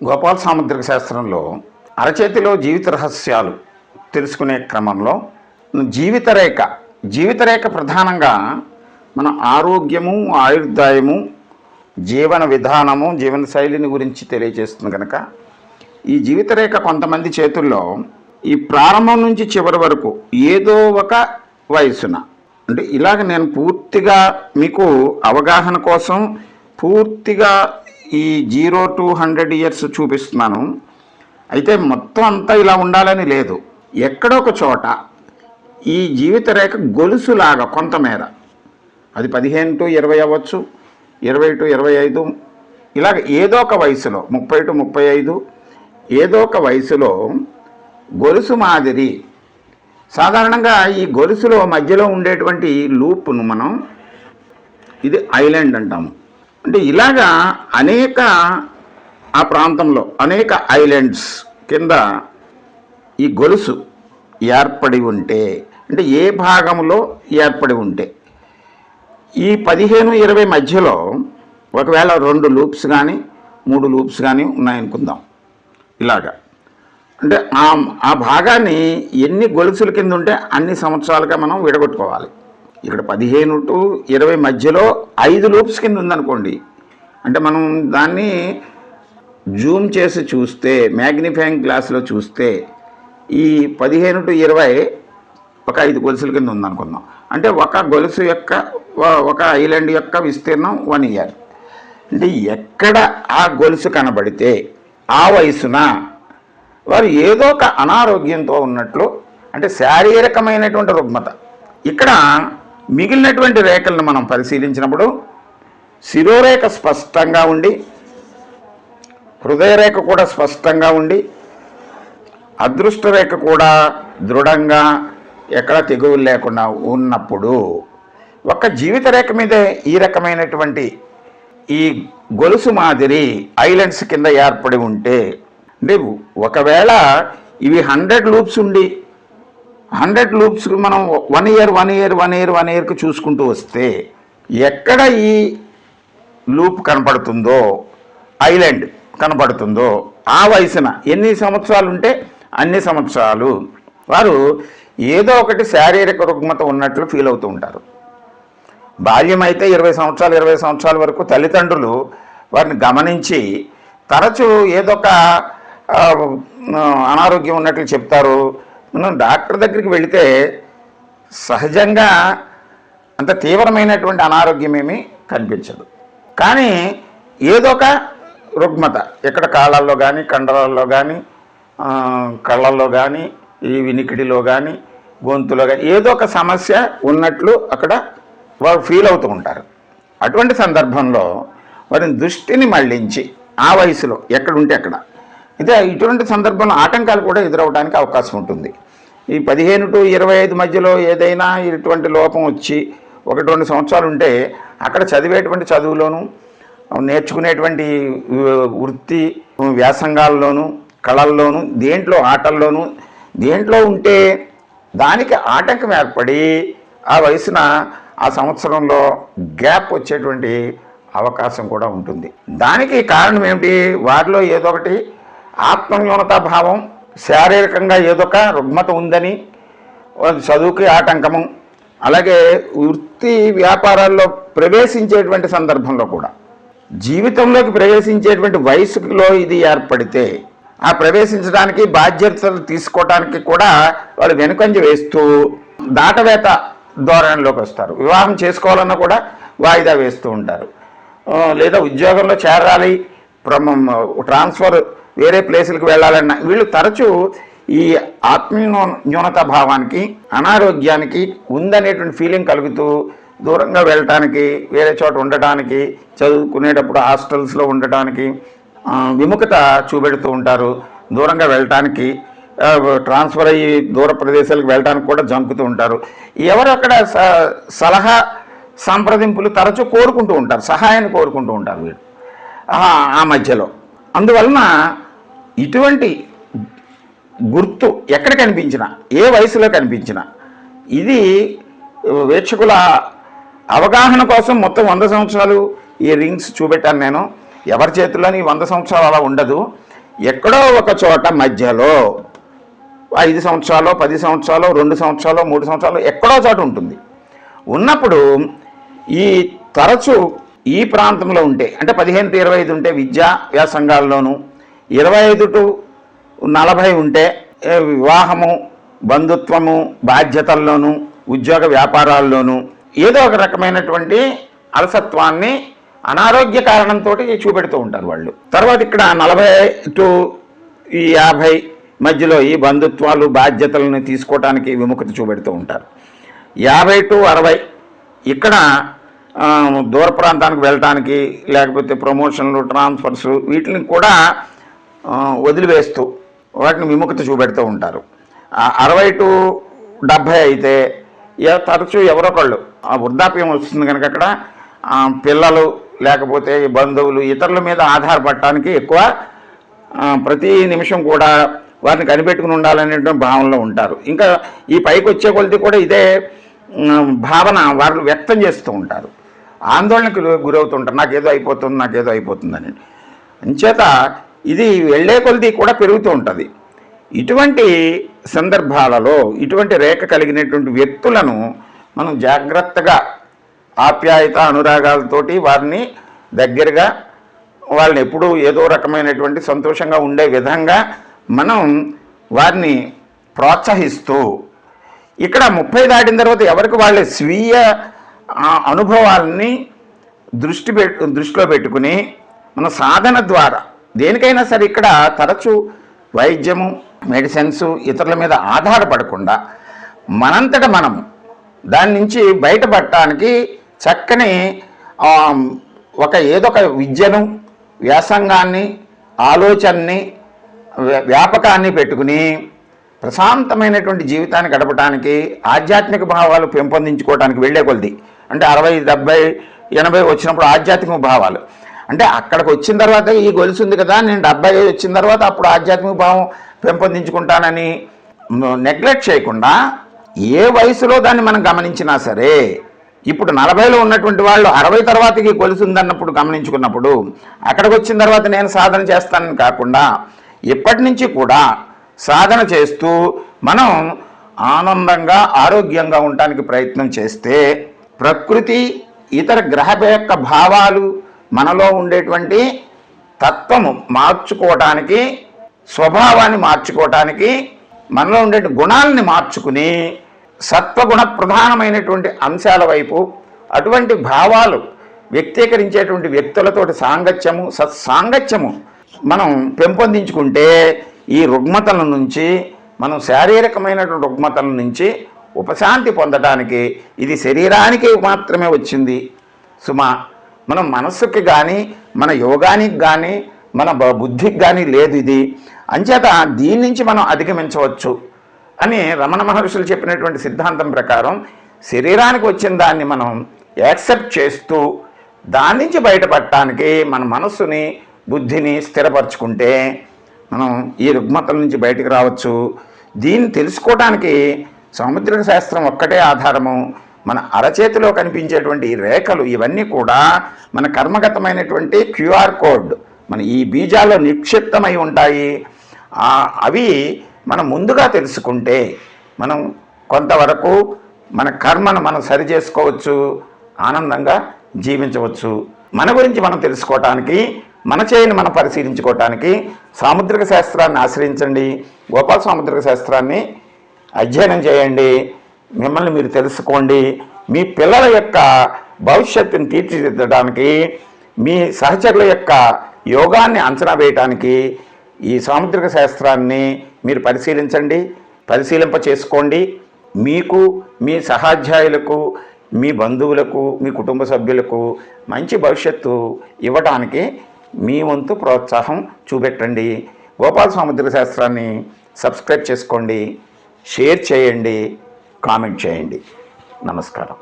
గోపాల సాముద్రిక శాస్త్రంలో అరచేతిలో జీవిత రహస్యాలు తెలుసుకునే క్రమంలో జీవితరేఖ ప్రధానంగా మన ఆరోగ్యము, ఆయుర్దాయము, జీవన విధానము, జీవన శైలిని గురించి తెలియజేస్తుంది కనుక ఈ జీవితరేఖ కొంతమంది చేతుల్లో ఈ ప్రారంభం నుంచి చివరి వరకు ఏదో ఒక వయసున, అంటే ఇలాగ నేను పూర్తిగా మీకు అవగాహన కోసం పూర్తిగా ఈ 0 to 100 years చూపిస్తున్నాను. అయితే మొత్తం అంతా ఇలా ఉండాలని లేదు. ఎక్కడో ఒక చోట ఈ జీవిత రేఖ గొలుసులాగా కొంతమేర, అది 15 to 20 అవ్వచ్చు, 20 to 25, ఇలాగ ఏదో ఒక వయసులో 30 to 35 ఏదో ఒక వయసులో గొలుసు మాదిరి. సాధారణంగా ఈ గొలుసులో మధ్యలో ఉండేటువంటి లూప్ను మనం ఇది ఐలాండ్ అంటాము. అంటే ఇలాగా అనేక ఆ ప్రాంతంలో అనేక ఐలాండ్స్ కింద ఈ గొలుసు ఏర్పడి ఉంటే, అంటే ఏ భాగంలో ఏర్పడి ఉంటే ఈ 15-20 మధ్యలో ఒకవేళ 2 లూప్స్ కానీ 3 లూప్స్ కానీ ఉన్నాయనుకుందాం. ఇలాగా అంటే ఆ భాగాన్ని ఎన్ని గొలుసుల కింద ఉంటే అన్ని సంవత్సరాలుగా మనం విడగొట్టుకోవాలి. ఇక్కడ 15 to 20 మధ్యలో 5 లూప్స్ కింద ఉందనుకోండి, అంటే మనం దాన్ని జూమ్ చేసి చూస్తే, మ్యాగ్నిఫైయింగ్ గ్లాస్లో చూస్తే ఈ 15 to 20 ఒక 5 గొలుసుల కింద ఉందనుకుందాం. అంటే ఒక గొలుసు యొక్క ఒక ఐలాండ్ యొక్క విస్తీర్ణం 1 year. అంటే ఎక్కడ ఆ గొలుసు కనబడితే ఆ వయసున వారు ఏదో ఒక అనారోగ్యంతో ఉన్నట్లు, అంటే శారీరకమైనటువంటి రుగ్మత. ఇక్కడ మిగిలినటువంటి రేఖలను మనం పరిశీలించినప్పుడు శిరోరేఖ స్పష్టంగా ఉండి, హృదయరేఖ కూడా స్పష్టంగా ఉండి, అదృష్ట రేఖ కూడా దృఢంగా ఎక్కడ తెగులు లేకుండా ఉన్నప్పుడు ఒక్క జీవిత రేఖ మీదే ఈ రకమైనటువంటి ఈ గొలుసు మాదిరి ఐలాండ్స్ కింద ఏర్పడి ఉంటే, అంటే ఒకవేళ ఇవి 100 లూప్స్ ఉండి 100 లూప్స్ మనం 1 yearకి చూసుకుంటూ వస్తే ఎక్కడ ఈ లూప్ కనపడుతుందో, ఐలాండ్ కనపడుతుందో ఆ వయసున ఎన్ని సంవత్సరాలు ఉంటే అన్ని సంవత్సరాలు వారు ఏదో ఒకటి శారీరక రుగ్మత ఉన్నట్లు ఫీల్ అవుతూ ఉంటారు. బాల్యం అయితే 20 సంవత్సరాల వరకు తల్లిదండ్రులు వారిని గమనించి తరచూ ఏదో ఒక అనారోగ్యం ఉన్నట్లు చెప్తారు. మనం డాక్టర్ దగ్గరికి వెళితే సహజంగా అంత తీవ్రమైనటువంటి అనారోగ్యం ఏమీ కనిపించదు. కానీ ఏదో ఒక రుగ్మత ఎక్కడ కాళ్ళల్లో కానీ, కండరాల్లో కానీ, కళ్ళల్లో కానీ, ఈ వినికిడిలో కానీ, గొంతులో కానీ ఏదో ఒక సమస్య ఉన్నట్లు అక్కడ వారు ఫీల్ అవుతూ ఉంటారు. అటువంటి సందర్భంలో వారిని దృష్టిని మళ్లించి ఆ వయసులో ఎక్కడుంటే అక్కడ, అయితే ఇటువంటి సందర్భంలో ఆటంకాలు కూడా ఎదురవడానికి అవకాశం ఉంటుంది. ఈ 15 to 25 మధ్యలో ఏదైనా ఇటువంటి లోపం వచ్చి 1-2 సంవత్సరాలు ఉంటే అక్కడ చదివేటువంటి చదువులోను, నేర్చుకునేటువంటి వృత్తి వ్యాసంగాల్లోనూ, కళల్లోనూ, దేంట్లో ఆటల్లోనూ దేంట్లో ఉంటే దానికి ఆటంకం ఏర్పడి ఆ వయసున ఆ సంవత్సరంలో గ్యాప్ వచ్చేటువంటి అవకాశం కూడా ఉంటుంది. దానికి కారణం ఏమిటి? వారిలో ఏదో ఒకటి ఆత్మన్యూనతా భావం, శారీరకంగా ఏదో ఒక రుగ్మత ఉందని, చదువుకి ఆటంకము, అలాగే వృత్తి వ్యాపారాల్లో ప్రవేశించేటువంటి సందర్భంలో కూడా, జీవితంలోకి ప్రవేశించేటువంటి వయసులో ఇది ఏర్పడితే ఆ ప్రవేశించడానికి బాధ్యతలు తీసుకోవడానికి కూడా వాళ్ళు వెనుకంజ వేస్తూ దాటవేత ధోరణిలోకి వస్తారు. వివాహం చేసుకోవాలన్నా కూడా వాయిదా వేస్తూ ఉంటారు. లేదా ఉద్యోగంలో చేరాలి, ట్రాన్స్ఫర్ వేరే ప్లేసులకు వెళ్ళాలన్నా వీళ్ళు తరచూ ఈ న్యూనతా భావానికి, అనారోగ్యానికి ఉందనేటువంటి ఫీలింగ్ కలుగుతూ దూరంగా వెళ్ళటానికి, వేరే చోట ఉండటానికి, చదువుకునేటప్పుడు హాస్టల్స్లో ఉండటానికి విముఖత చూపెడుతూ ఉంటారు. దూరంగా వెళ్ళటానికి, ట్రాన్స్ఫర్ అయ్యి దూర ప్రదేశాలకు వెళ్ళడానికి కూడా జంకుతూ ఉంటారు. ఎవరు అక్కడ సలహా సంప్రదింపులు తరచూ కోరుకుంటూ ఉంటారు, సహాయాన్ని కోరుకుంటూ ఉంటారు వీళ్ళు ఆ మధ్యలో. అందువలన ఇటువంటి గుర్తు ఎక్కడ కనిపించినా, ఏ వయసులో కనిపించినా, ఇది వీక్షకుల అవగాహన కోసం మొత్తం 100 సంవత్సరాలు ఈ రింగ్స్ చూపెట్టాను నేను. ఎవరి చేతుల్లోని 100 సంవత్సరాలు అలా ఉండదు. ఎక్కడో ఒక చోట మధ్యలో 5 సంవత్సరాలు 10 సంవత్సరాలు 2 సంవత్సరాలు 3 సంవత్సరాలు ఎక్కడో చోట ఉంటుంది. ఉన్నప్పుడు ఈ తరచు ఈ ప్రాంతంలో ఉంటే అంటే 15 to 25 ఉంటే విద్యా వ్యాసంగాల్లోనూ, 25 to 40 ఉంటే వివాహము, బంధుత్వము, బాధ్యతల్లోనూ, ఉద్యోగ వ్యాపారాల్లోనూ ఏదో ఒక రకమైనటువంటి అలసత్వాన్ని అనారోగ్య కారణంతో చూపెడుతూ ఉంటారు వాళ్ళు. తర్వాత ఇక్కడ 40 to 50 మధ్యలో ఈ బంధుత్వాలు బాధ్యతలను తీసుకోవడానికి విముఖత చూపెడుతూ ఉంటారు. 50 to 60 ఇక్కడ దూర ప్రాంతానికి వెళ్ళటానికి, లేకపోతే ప్రమోషన్లు, ట్రాన్స్ఫర్స్ వీటిని కూడా వదిలివేస్తూ వాటిని విముఖత చూపెడుతూ ఉంటారు. 60 to 70 అయితే తరచూ ఎవరొకళ్ళు వృద్ధాప్యం వస్తుంది కనుక అక్కడ పిల్లలు లేకపోతే బంధువులు ఇతరుల మీద ఆధారపడటానికి ఎక్కువ ప్రతి నిమిషం కూడా వారిని కనిపెట్టుకుని ఉండాలనేటువంటి భావనలో ఉంటారు. ఇంకా ఈ పైకి వచ్చే కొలది కూడా ఇదే భావన వారు వ్యక్తం చేస్తూ ఉంటారు, ఆందోళనకు గురవుతుంటారు, నాకేదో అయిపోతుందని. అంచేత ఇది వెళ్ళే కొలది కూడా పెరుగుతూ ఉంటుంది. ఇటువంటి సందర్భాలలో ఇటువంటి రేఖ కలిగినటువంటి వ్యక్తులను మనం జాగ్రత్తగా ఆప్యాయత అనురాగాలతోటి వారిని దగ్గరగా వాళ్ళని ఎప్పుడూ ఏదో రకమైనటువంటి సంతోషంగా ఉండే విధంగా మనం వారిని ప్రోత్సహిస్తూ, ఇక్కడ 30 దాటిన తర్వాత ఎవరికి వాళ్ళ స్వీయ అనుభవాలని దృష్టిలో పెట్టుకుని మన సాధన ద్వారా దేనికైనా సరే ఇక్కడ తరచూ వైద్యము, మెడిసిన్స్ ఇతరుల మీద ఆధారపడకుండా మనంతట మనం దాని నుంచి బయటపడటానికి చక్కని ఏదో ఒక విద్యను, వ్యాసంగాన్ని, ఆలోచనని, వ్యాపకాన్ని పెట్టుకుని ప్రశాంతమైనటువంటి జీవితాన్ని గడపడానికి, ఆధ్యాత్మిక భావాలు పెంపొందించుకోవడానికి వెళ్ళే కొలది అంటే 60, 70, 80 వచ్చినప్పుడు ఆధ్యాత్మిక భావాలు అంటే అక్కడికి వచ్చిన తర్వాత ఈ గొలుసు ఉంది కదా, నేను 75 వచ్చిన తర్వాత అప్పుడు ఆధ్యాత్మిక భావం పెంపొందించుకుంటానని నెగ్లెక్ట్ చేయకుండా ఏ వయసులో దాన్ని మనం గమనించినా సరే, ఇప్పుడు 40లో ఉన్నటువంటి వాళ్ళు 60 తర్వాతకి గొలుసు ఉందన్నప్పుడు గమనించుకున్నప్పుడు అక్కడికి వచ్చిన తర్వాత నేను సాధన చేస్తానని కాకుండా ఇప్పటి నుంచి కూడా సాధన చేస్తూ మనం ఆనందంగా ఆరోగ్యంగా ఉండటానికి ప్రయత్నం చేస్తే ప్రకృతి ఇతర గ్రహ యొక్క భావాలు మనలో ఉండేటువంటి తత్వము మార్చుకోవటానికి, స్వభావాన్ని మార్చుకోవటానికి, మనలో ఉండే గుణాలని మార్చుకుని సత్వగుణ ప్రధానమైనటువంటి అంశాల వైపు అటువంటి భావాలు వ్యక్తీకరించేటువంటి వ్యక్తులతోటి సాంగత్యము, సత్సాంగత్యము మనం పెంపొందించుకుంటే ఈ రుగ్మతల నుంచి మనం శారీరకమైనటువంటి రుగ్మతల నుంచి ఉపశాంతి పొందడానికి ఇది శరీరానికి మాత్రమే వచ్చింది సుమా, మన మనస్సుకి కానీ మన యోగానికి కానీ మన బుద్ధికి కానీ లేదు ఇది. అంచేత దీని నుంచి మనం అధిగమించవచ్చు అని రమణ మహర్షులు చెప్పినటువంటి సిద్ధాంతం ప్రకారం శరీరానికి వచ్చిన దాన్ని మనం యాక్సెప్ట్ చేస్తూ దాని నుంచి బయటపడటానికి మన మనస్సుని, బుద్ధిని స్థిరపరచుకుంటే మనం ఈ రుగ్మతల నుంచి బయటకు రావచ్చు. దీన్ని తెలుసుకోవడానికి సాముద్రిక శాస్త్రం ఒక్కటే ఆధారము. మన అరచేతిలో కనిపించేటువంటి ఈ రేఖలు ఇవన్నీ కూడా మన కర్మగతమైనటువంటి QR కోడ్ మన ఈ బీజాల్లో నిక్షిప్తమై ఉంటాయి. అవి మనం ముందుగా తెలుసుకుంటే మనం కొంతవరకు మన కర్మను మనం సరి చేసుకోవచ్చు, ఆనందంగా జీవించవచ్చు. మన గురించి మనం తెలుసుకోవటానికి, మన చేయని మనం పరిశీలించుకోవటానికి సాముద్రిక శాస్త్రాన్ని ఆశ్రయించండి. గోపాల సాముద్రిక శాస్త్రాన్ని అధ్యయనం చేయండి, మిమ్మల్ని మీరు తెలుసుకోండి. మీ పిల్లల యొక్క భవిష్యత్తుని తీర్చిదిద్దడానికి, మీ సహచరుల యొక్క యోగాన్ని అంచనా వేయటానికి ఈ సాముద్రిక శాస్త్రాన్ని మీరు పరిశీలించండి, పరిశీలింప చేసుకోండి. మీకు, మీ సహాధ్యాయులకు, మీ బంధువులకు, మీ కుటుంబ సభ్యులకు మంచి భవిష్యత్తు ఇవ్వడానికి మీ వంతు ప్రోత్సాహం చూపెట్టండి. గోపాల సాముద్రిక శాస్త్రాన్ని సబ్స్క్రైబ్ చేసుకోండి, షేర్ చేయండి, కామెంట్ చేయండి. నమస్కారం.